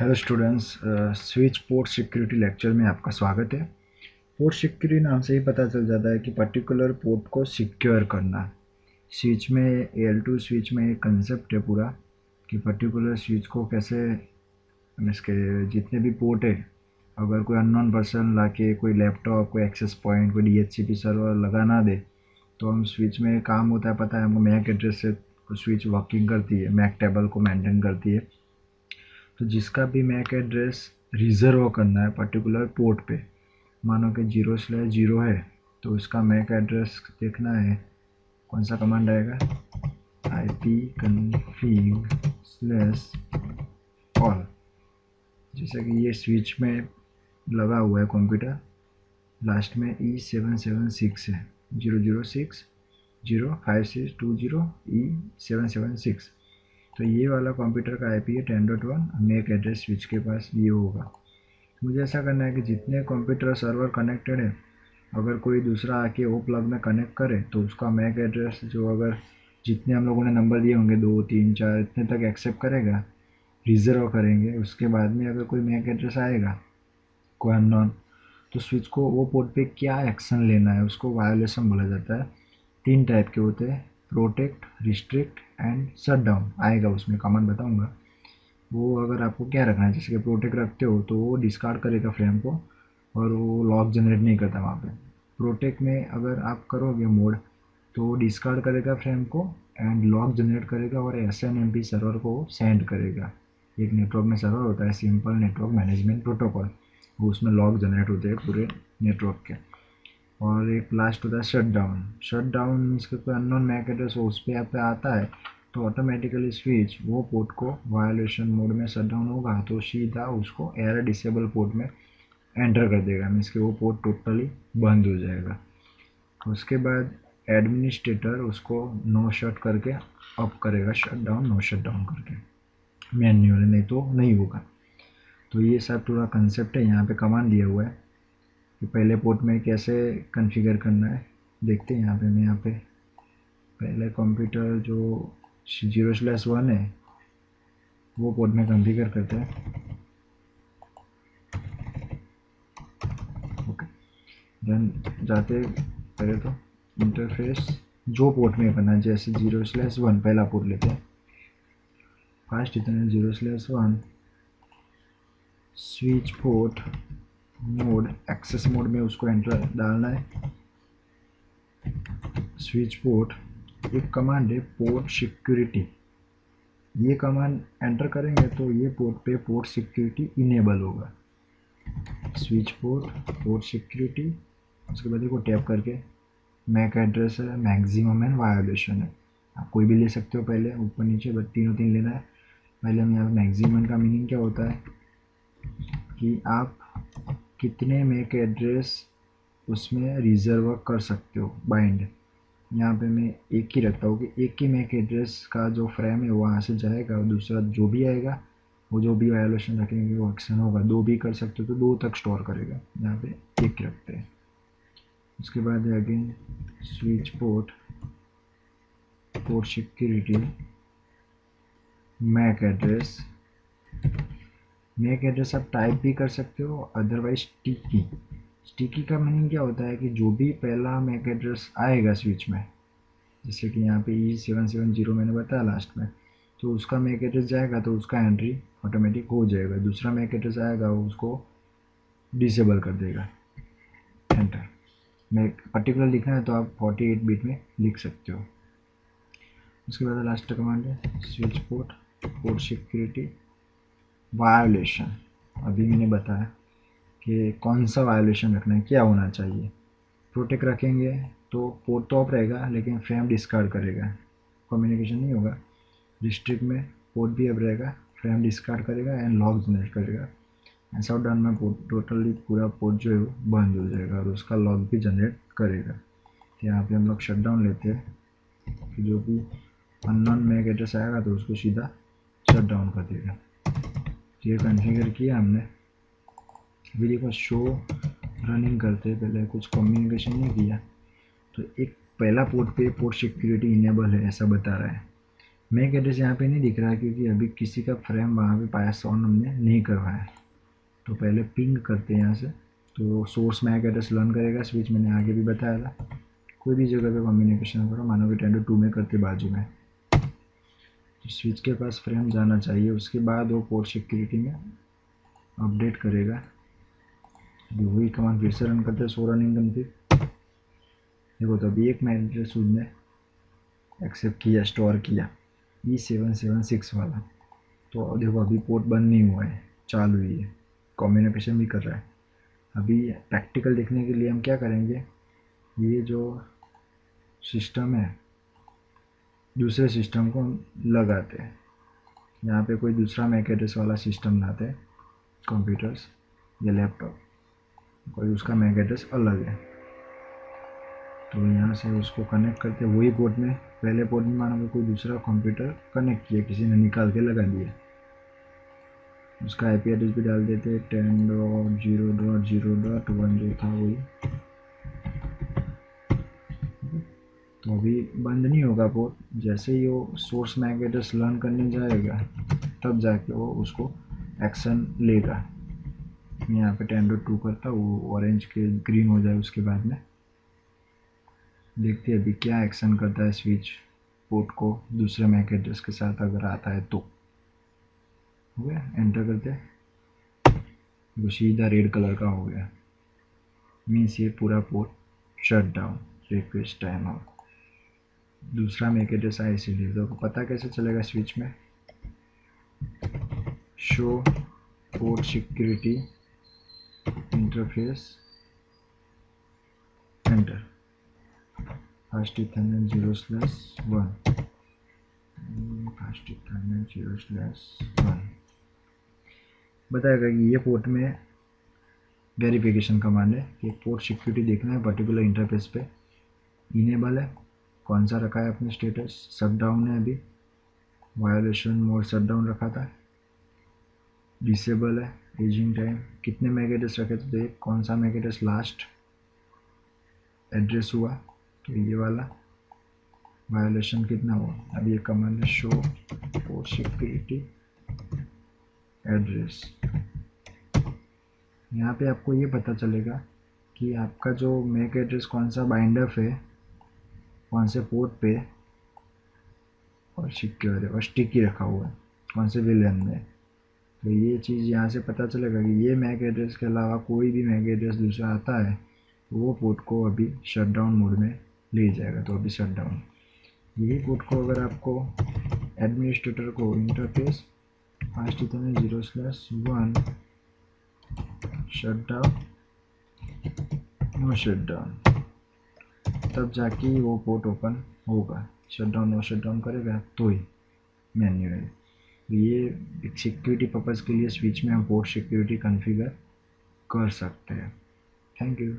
Hello students, switch port security lecture में आपका स्वागत है। पोर्ट सिक्योरिटी नाम से ही पता चल जाता है कि पर्टिकुलर पोर्ट को सिक्योर करना। स्विच में AL2 स्विच में एक कंसेप्ट है पूरा कि पर्टिकुलर स्विच को कैसे इसके जितने भी पोर्ट है, अगर कोई अननोन पर्सन लाके कोई लैपटॉप, कोई एक्सेस पॉइंट, कोई DHCP सर्वर लगा ना दे तो हम स्विच में काम होता है, पता है हमको मैक एड्रेस से स्विच वर्किंग करती है, मैक टेबल को मेंटेन करती है। तो जिसका भी मैक एड्रेस रिजर्व करना है पर्टिकुलर पोर्ट पे, मानो कि 0/0 है तो उसका मैक एड्रेस देखना है। कौन सा कमांड आएगा? ipconfig/all। जैसे कि ये स्विच में लगा हुआ है कंप्यूटर, लास्ट में E776 है, 006056220E776। तो ये वाला कंप्यूटर का IP है 10.1। मैक एड्रेस स्विच के पास ये होगा। मुझे ऐसा करना है कि जितने कंप्यूटर सर्वर कनेक्टेड है, अगर कोई दूसरा आके वो प्लग में कनेक्ट करे तो उसका मैक एड्रेस जो अगर जितने हम लोगों ने नंबर दिए होंगे 2 3 4 इतने तक एक्सेप्ट करेगा, रिजर्व करेंगे। उसके बाद में अगर कोई मैक एड्रेस आएगा कोई अननोन, तो स्विच को वो पोर्ट पे क्या एक्शन लेना है उसको वायोलेशन बोला जाता है। 3 टाइप के होते हैं, protect, restrict and shut down. आएगा उसमें कमांड बताऊंगा। वो अगर आपको क्या रखना है, जैसे कि प्रोटेक्ट रखते हो तो वो डिस्कार्ड करेगा फ्रेम को और वो लॉक जनरेट नहीं करता वहाँ पे। प्रोटेक्ट में अगर आप करोगे मोड तो वो डिस्कार्ड करेगा फ्रेम को एंड लॉक जनरेट करेगा और SNMP सर्वर को सेंड करेगा। एक नेटवर्क में सर्वर होता है, सिंपल नेटवर्क मैनेजमेंट प्रोटोकॉल, वो उसमें लॉक जनरेट होते हैं पूरे नेटवर्क के। और एक लास्ट होता है shut down. Shut down means कि कोई अननोन मैक एड्रेस उस पर आप पे आता है तो ऑटोमेटिकली स्विच वो पोर्ट को वायोलेशन मोड में शट डाउन होगा तो सीधा उसको एरर डिसेबल पोर्ट में एंटर कर देगा, मीन्स कि वो पोर्ट टोटली बंद हो जाएगा। उसके बाद एडमिनिस्ट्रेटर उसको नो शट करके अप करेगा, shut down no shut down करके मैन्युअली, नहीं तो नहीं होगा। तो ये सब पूरा कंसेप्ट है। यहाँ पे कमांड दिया हुआ है कि पहले पोर्ट में कैसे कॉन्फ़िगर करना है। देखते हैं यहाँ पे पहले कंप्यूटर जो 0/1 है वो पोर्ट में कॉन्फ़िगर करते हैं। ओके, देन जाते पहले तो इंटरफेस जो पोर्ट में करना है, जैसे 0/1 पहला पोर्ट लेते हैं। फर्स्ट इतने 0/1 switch port mode, access mode में उसको एंटर डालना है। स्विच पोर्ट एक कमांड है पोर्ट सिक्योरिटी, ये कमांड एंटर करेंगे तो ये पोर्ट पे पोर्ट सिक्योरिटी इनेबल होगा। स्विच पोर्ट सिक्योरिटी, उसके बाद को टैप करके मैक एड्रेस है, मैक्सिमम एंड वायोलेशन है, आप कोई भी ले सकते हो पहले ऊपर नीचे, बट तीनों लेना है। पहले हम यहाँ मैक्सिमम का मीनिंग क्या होता है कि आप कितने मैक एड्रेस उसमें रिजर्व कर सकते हो बाइंड। यहाँ पे मैं एक ही रखता हूँ कि एक ही मैक एड्रेस का जो फ्रेम है वहाँ से जाएगा और दूसरा जो भी आएगा वो जो भी वायोलेशन रखेंगे वो एक्शन होगा। 2 भी कर सकते हो तो 2 तक स्टोर करेगा, यहाँ पे 1 रखते हैं। उसके बाद again switch port security MAC address आप टाइप भी कर सकते हो, अदरवाइज स्टिकी का मीनिंग क्या होता है कि जो भी पहला मैक एड्रेस आएगा स्विच में, जैसे कि यहाँ पे E770 मैंने बताया लास्ट में, तो उसका मैक एड्रेस जाएगा तो उसका एंट्री ऑटोमेटिक हो जाएगा। दूसरा मैक एड्रेस आएगा वो उसको डिसेबल कर देगा, एंटर। मैक पर्टिकुलर लिखना है तो आप 48 बिट में लिख सकते हो। उसके बाद लास्ट कमांड है स्विच पोर्ट सिक्योरिटी वायोलेशन। अभी मैंने बताया कि कौन सा वायोलेशन रखना है, क्या होना चाहिए। प्रोटेक्ट रखेंगे तो पोर्ट तो ऑफ रहेगा लेकिन फ्रेम डिस्कार्ड करेगा, कम्युनिकेशन नहीं होगा। रिस्ट्रिक्ट में पोर्ट भी ऑफ रहेगा, फ्रेम डिस्कार्ड करेगा एंड लॉक जनरेट करेगा। एंड शट डाउन में पोर्ट टोटली पूरा पोर्ट जो है वो बंद हो जाएगा और उसका लॉक भी जनरेट करेगा। तो यहाँ पे हम लोग शट डाउन लेते हैं कि जो भी अननोन मैक एड्रेस आएगा तो उसको सीधा शट डाउन कर देगा। ये कॉन्फ़िगर किया हमने। वीडियो को शो रनिंग करते पहले कुछ कम्युनिकेशन नहीं किया तो एक पहला पोर्ट पे पोर्ट सिक्योरिटी इनेबल है ऐसा बता रहा है। मैक एड्रेस यहाँ पे नहीं दिख रहा है क्योंकि अभी किसी का फ्रेम वहाँ पे पास ऑन हमने नहीं करवाया। तो पहले पिंग करते हैं यहाँ से। तो सोर्स मैक एड्रेस लर्न करेगा स्विच, मैंने आगे भी बताया था। कोई भी जगह पे कम्युनिकेशन करो, मानो कि 10.2 में करते बाजू में, तो स्विच के पास फ्रेम जाना चाहिए। उसके बाद वो पोर्ट सिक्योरिटी में अपडेट करेगा। अभी वही कमांड फिर से रन करते हैं, शो रनिंग कन्फिग। देखो तो अभी एक मैक एड्रेस उसने एक्सेप्ट किया, स्टोर किया, E776 वाला। तो देखो अभी पोर्ट बंद नहीं हुआ है, चालू ही है, कम्युनिकेशन भी कर रहा है। अभी प्रैक्टिकल देखने के लिए हम क्या करेंगे, ये जो सिस्टम है दूसरे सिस्टम को लगाते हैं। यहाँ पे कोई दूसरा मैक एड्रेस वाला सिस्टम लाते हैं, कंप्यूटर्स या लैपटॉप, कोई उसका मैक एड्रेस अलग है। तो यहाँ से उसको कनेक्ट करते, वही पोर्ट में, पहले पोर्ट में मानो कोई दूसरा कंप्यूटर कनेक्ट किया, किसी ने निकाल के लगा दिया, उसका आईपी एड्रेस भी डाल देते 10.0.0.1 जो था वही। तो अभी बंद नहीं होगा पोर्ट, जैसे ही वो सोर्स मैक एड्रेस लर्न करने जाएगा तब जाके वो उसको एक्शन लेगा। मैं यहाँ पे 10.2 करता, वो ऑरेंज के ग्रीन हो जाए, उसके बाद में देखते हैं अभी क्या एक्शन करता है स्विच पोर्ट को दूसरे मैक एड्रेस के साथ अगर आता है तो। हो गया, एंटर करते, वो सीधा रेड कलर का हो गया, मीन्स ये पूरा port shut down, request time out. दूसरा मैक एड्रेस आया इसीलिए। तो पता कैसे चलेगा स्विच में, show port security interface, enter, first ethernet 0/1, first ethernet 0/1 बताएगा कि ये पोर्ट में वेरिफिकेशन कमांड है कि पोर्ट सिक्योरिटी देखना है पर्टिकुलर इंटरफेस पे, इनेबल है, कौन सा रखा है अपने स्टेटस, शट डाउन है, अभी वायोलेशन मोड शट डाउन रखा था, डिसेबल है, एजिंग टाइम, कितने मैक एड्रेस रखे थे, देख कौन सा मैक एड्रेस लास्ट एड्रेस हुआ, तो ये वाला, वायोलेशन कितना हुआ। अब ये कमांड है शो पोर्ट सिक्योरिटी एड्रेस। यहाँ पे आपको ये पता चलेगा कि आपका जो मैक एड्रेस कौन सा बाइंड अप है, कौन से पोर्ट पे, और सिक्योर है और स्टिकी रखा हुआ है कौन से विलेन में। तो ये चीज़ यहाँ से पता चलेगा कि ये मैक एड्रेस के अलावा कोई भी मैक एड्रेस दूसरा आता है तो वो पोर्ट को अभी शट डाउन मोड में ले जाएगा। तो अभी शट डाउन, यही पोर्ट को अगर आपको एडमिनिस्ट्रेटर को interface first ethernet 0/1 shut down, no shut down, तब जाके वो पोर्ट ओपन होगा। Shut down no shut down करेगा तो ही मैन्युअल। ये एक सिक्योरिटी पर्पज़ के लिए स्विच में हम पोर्ट सिक्योरिटी कॉन्फ़िगर कर सकते हैं। Thank you.